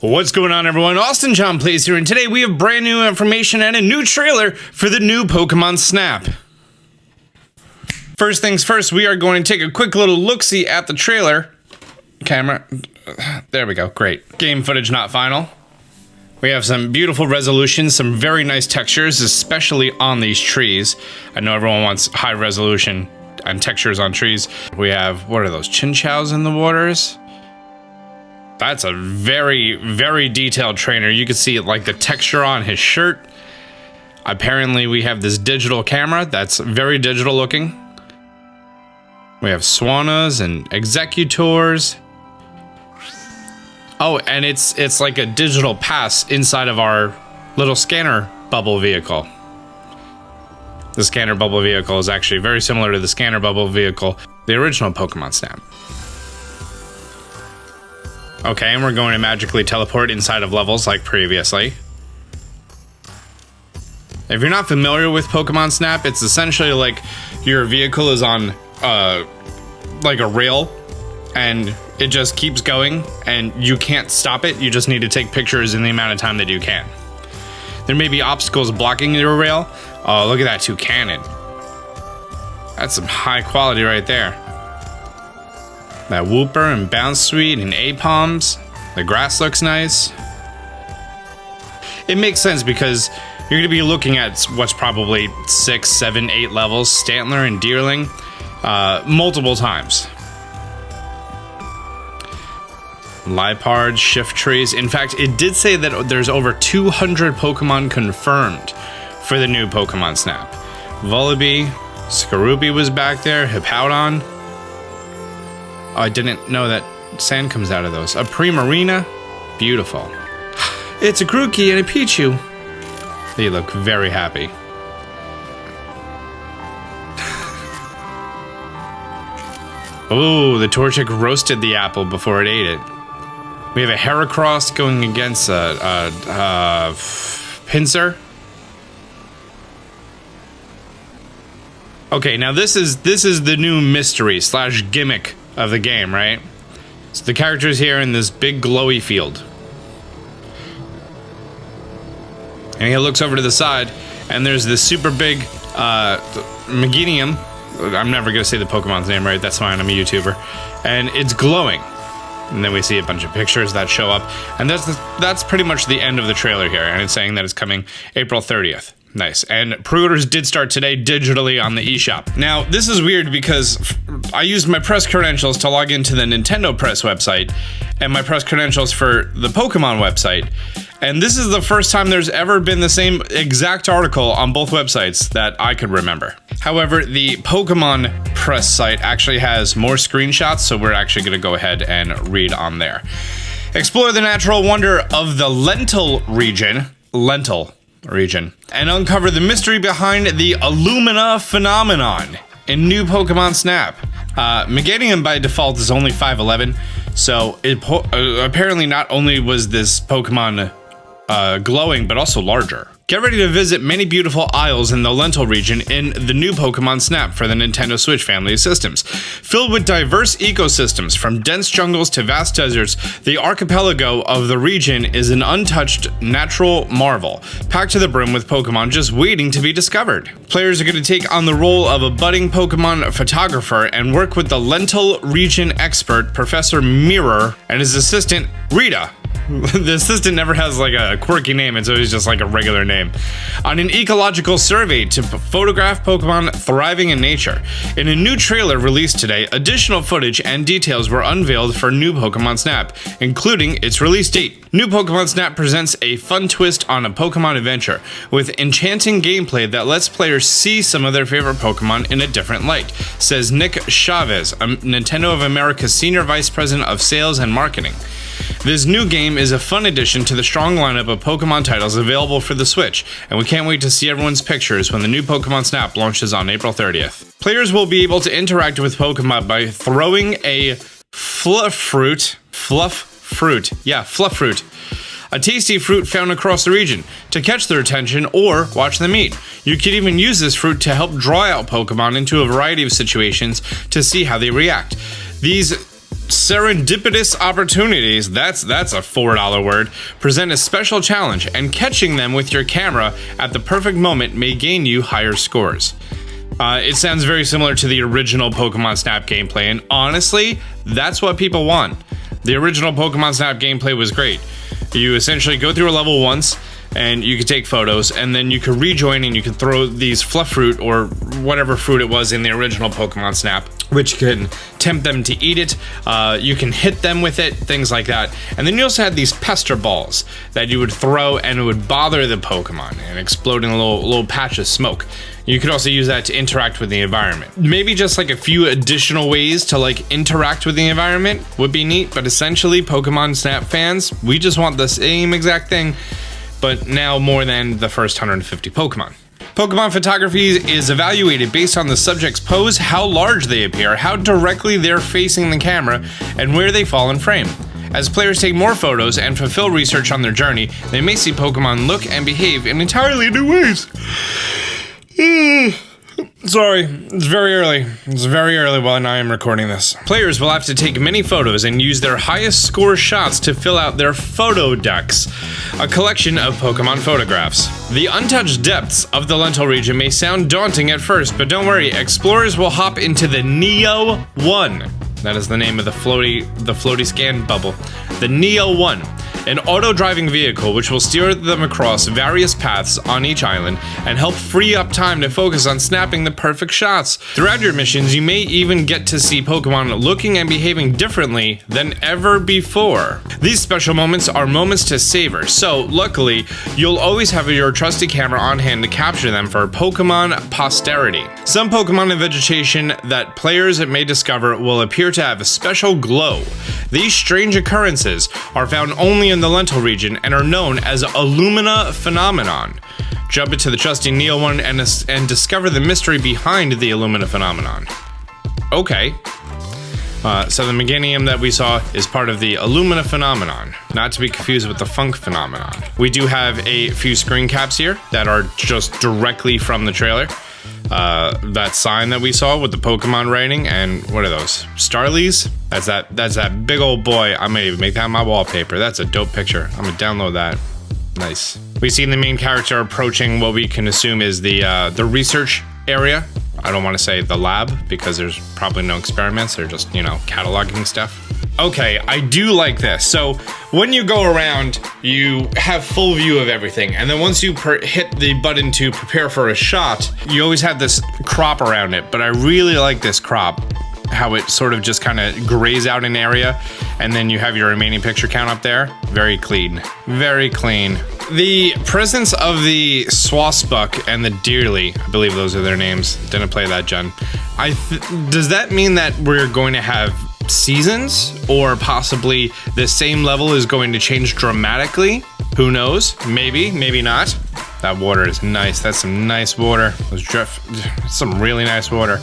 What's going on, everyone? Austin John Plays here, and today we have brand new information and a new trailer for the new Pokemon Snap. First things first, we are going to take a quick little look-see at the trailer. Camera. There we go. Great. Game footage not final. We have some beautiful resolution, some very nice textures, especially on these trees. I know everyone wants high resolution and textures on trees. We have, what are those, Chinchows in the waters? That's a very, very detailed trainer. You can see like the texture on his shirt. Apparently we have this digital camera that's very digital looking. We have Swannas and Executors. Oh, and it's like a digital pass inside of our little scanner bubble vehicle. The scanner bubble vehicle is actually very similar to the scanner bubble vehicle, the original Pokemon Snap. Okay, and we're going to magically teleport inside of levels like previously. If you're not familiar with Pokemon Snap, it's essentially like your vehicle is on like a rail and it just keeps going and you can't stop it. You just need to take pictures in the amount of time that you can. There may be obstacles blocking your rail. Oh, look at that toucan. That's some high quality right there. That Wooper and Bounce Suite and Apoms. The grass looks nice. It makes sense because you're going to be looking at what's probably 6, 7, 8 levels, Stantler and Deerling, multiple times. Liepard, Shiftrees. In fact, it did say that there's over 200 Pokemon confirmed for the new Pokemon Snap. Vullaby, Skorupi was back there, Hippowdon. Oh, I didn't know that sand comes out of those. A Primarina. Beautiful. It's a Grookey and a Pichu. They look very happy. Oh, the Torchic roasted the apple before it ate it. We have a Heracross going against a Pinsir. Okay, now this is the new mystery / gimmick of the game, right? So the character's here in this big glowy field. And he looks over to the side, and there's this super big Meganium. I'm never gonna say the Pokemon's name right, that's fine, I'm a YouTuber. And it's glowing. And then we see a bunch of pictures that show up. And that's pretty much the end of the trailer here, and it's saying that it's coming April 30th. Nice. And pre-orders did start today digitally on the eShop. Now, this is weird because I used my press credentials to log into the Nintendo Press website and my press credentials for the Pokemon website. And this is the first time there's ever been the same exact article on both websites that I could remember. However, the Pokemon Press site actually has more screenshots, so we're actually going to go ahead and read on there. Explore the natural wonder of the Lentil region, and uncover the mystery behind the Illumina Phenomenon in new Pokemon Snap. Meganium by default is only 5'11", so it apparently not only was this Pokemon glowing, but also larger. Get ready to visit many beautiful isles in the Lentil region in the new Pokemon Snap for the Nintendo Switch family of systems. Filled with diverse ecosystems, from dense jungles to vast deserts, the archipelago of the region is an untouched natural marvel, packed to the brim with Pokemon just waiting to be discovered. Players are going to take on the role of a budding Pokemon photographer and work with the Lentil region expert, Professor Mirror, and his assistant, Rita. The assistant never has like a quirky name, it's always just like a regular name. On an ecological survey to photograph Pokemon thriving in nature. In a new trailer released today, additional footage and details were unveiled for new Pokemon Snap, including its release date. New Pokemon Snap presents a fun twist on a Pokemon adventure, with enchanting gameplay that lets players see some of their favorite Pokemon in a different light, says Nick Chavez, a Nintendo of America's Senior Vice President of Sales and Marketing. This new game is a fun addition to the strong lineup of Pokemon titles available for the Switch, and we can't wait to see everyone's pictures when the new Pokemon Snap launches on April 30th. Players will be able to interact with Pokemon by throwing a fluff fruit, a tasty fruit found across the region, to catch their attention or watch them eat. You could even use this fruit to help draw out Pokemon into a variety of situations to see how they react. These serendipitous opportunities, that's a $4 word, present a special challenge, and catching them with your camera at the perfect moment may gain you higher scores. It sounds very similar to the original Pokemon Snap gameplay, and honestly, that's what people want. The original Pokemon Snap gameplay was great. You essentially go through a level once, and you could take photos, and then you could rejoin and you could throw these fluff fruit or whatever fruit it was in the original Pokemon Snap, which can tempt them to eat it. You can hit them with it, things like that. And then you also had these pester balls that you would throw and it would bother the Pokemon and explode in a little patch of smoke. You could also use that to interact with the environment. Maybe just like a few additional ways to like interact with the environment would be neat, but essentially Pokemon Snap fans, we just want the same exact thing, but now more than the first 150 Pokemon. Pokemon photography is evaluated based on the subject's pose, how large they appear, how directly they're facing the camera, and where they fall in frame. As players take more photos and fulfill research on their journey, they may see Pokemon look and behave in entirely new ways. Sorry, it's very early. It's very early while I am recording this. Players will have to take many photos and use their highest score shots to fill out their photo decks, a collection of Pokemon photographs. The untouched depths of the Lental region may sound daunting at first, but don't worry, explorers will hop into the Neo 1. That is the name of the floaty scan bubble. The Neo 1. An auto-driving vehicle which will steer them across various paths on each island and help free up time to focus on snapping the perfect shots. Throughout your missions, you may even get to see Pokemon looking and behaving differently than ever before. These special moments are moments to savor, so luckily, you'll always have your trusty camera on hand to capture them for Pokemon posterity. Some Pokemon and vegetation that players may discover will appear to have a special glow. These strange occurrences are found only in the Lental region and are known as Illumina Phenomenon. Jump into the trusty Neo 1 and discover the mystery behind the Illumina Phenomenon. Okay. So the Meganium that we saw is part of the Illumina Phenomenon, not to be confused with the Funk Phenomenon. We do have a few screen caps here that are just directly from the trailer. That sign that we saw with the Pokemon writing, and what are those? Starlies? That's that big old boy. I'm gonna even make that my wallpaper. That's a dope picture. I'm gonna download that. Nice. We see the main character approaching what we can assume is the research area. I don't want to say the lab because there's probably no experiments. They're just, cataloging stuff. Okay, I do like this. So when you go around, you have full view of everything. And then once you hit the button to prepare for a shot, you always have this crop around it. But I really like this crop, how it sort of just kind of grays out an area. And then you have your remaining picture count up there. Very clean. Very clean. The presence of the Swasbuck and the Deerly, I believe those are their names. Didn't play that gen. Does that mean that we're going to have seasons, or possibly the same level is going to change dramatically? Who knows? Maybe, maybe not. That water is nice. That's some nice water. Some really nice water.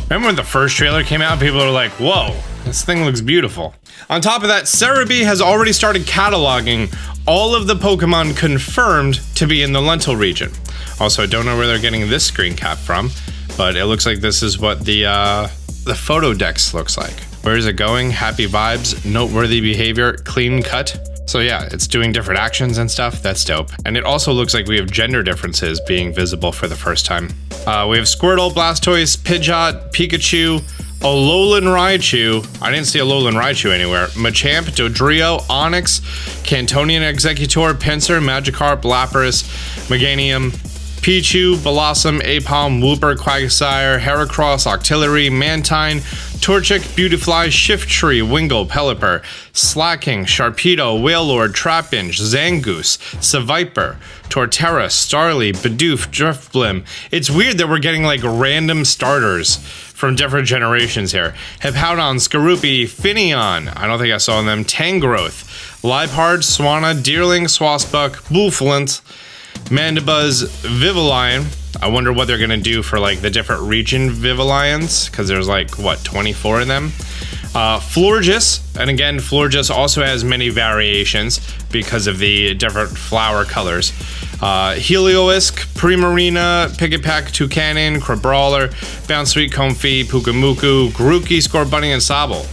Remember when the first trailer came out, people were like, whoa, this thing looks beautiful. On top of that, Cerebi has already started cataloging all of the Pokemon confirmed to be in the Lental region. Also, I don't know where they're getting this screen cap from, but it looks like this is what the photo decks looks like. Where is it going? Happy vibes, noteworthy behavior, clean cut. So yeah, it's doing different actions and stuff. That's dope. And it also looks like we have gender differences being visible for the first time. We have Squirtle, Blastoise, Pidgeot, Pikachu, Alolan Raichu. I didn't see Alolan Raichu anywhere. Machamp, Dodrio, Onix, Cantonian Executor, Pinsir, Magikarp, Lapras, Meganium, Pichu, Blossom, Apom, Wooper, Quagsire, Heracross, Octillery, Mantine, Torchic, Beautifly, Shiftry, Wingull, Pelipper, Slacking, Sharpedo, Wailord, Trapinch, Zangoose, Seviper, Torterra, Starly, Bidoof, Drifblim. It's weird that we're getting like random starters from different generations here. Hippowdon, Skorupi, Finneon, I don't think I saw them, Tangrowth, Liepard, Swanna, Deerling, Swasbuck, Bouffalant, Mandibuzz, Vivillon. I wonder what they're gonna do for like the different region Vivillons, because there's like, what, 24 of them? Florges, and again, Florges also has many variations because of the different flower colors. Heliolisk, Primarina, Pikipek, Toucanon, Crabrawler, Bounsweet, Comfey, Pukamuku, Grookey, Scorbunny, and Sobble.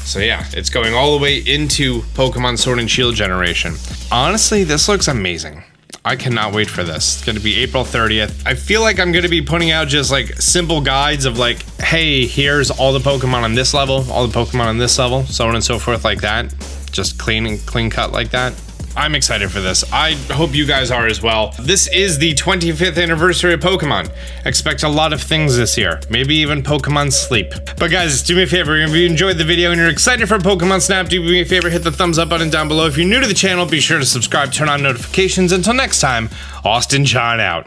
So yeah, it's going all the way into Pokemon Sword and Shield generation. Honestly, this looks amazing. I cannot wait for this. It's gonna be April 30th. I feel like I'm gonna be putting out just like simple guides of like, hey, here's all the Pokemon on this level, all the Pokemon on this level, so on and so forth like that. Just clean cut like that. I'm excited for this. I hope you guys are as well. This is the 25th anniversary of Pokemon. Expect a lot of things this year. Maybe even Pokemon Sleep. But guys, do me a favor, if you enjoyed the video and you're excited for Pokemon Snap, do me a favor, hit the thumbs up button down below. If you're new to the channel, be sure to subscribe, turn on notifications. Until next time, Austin John out.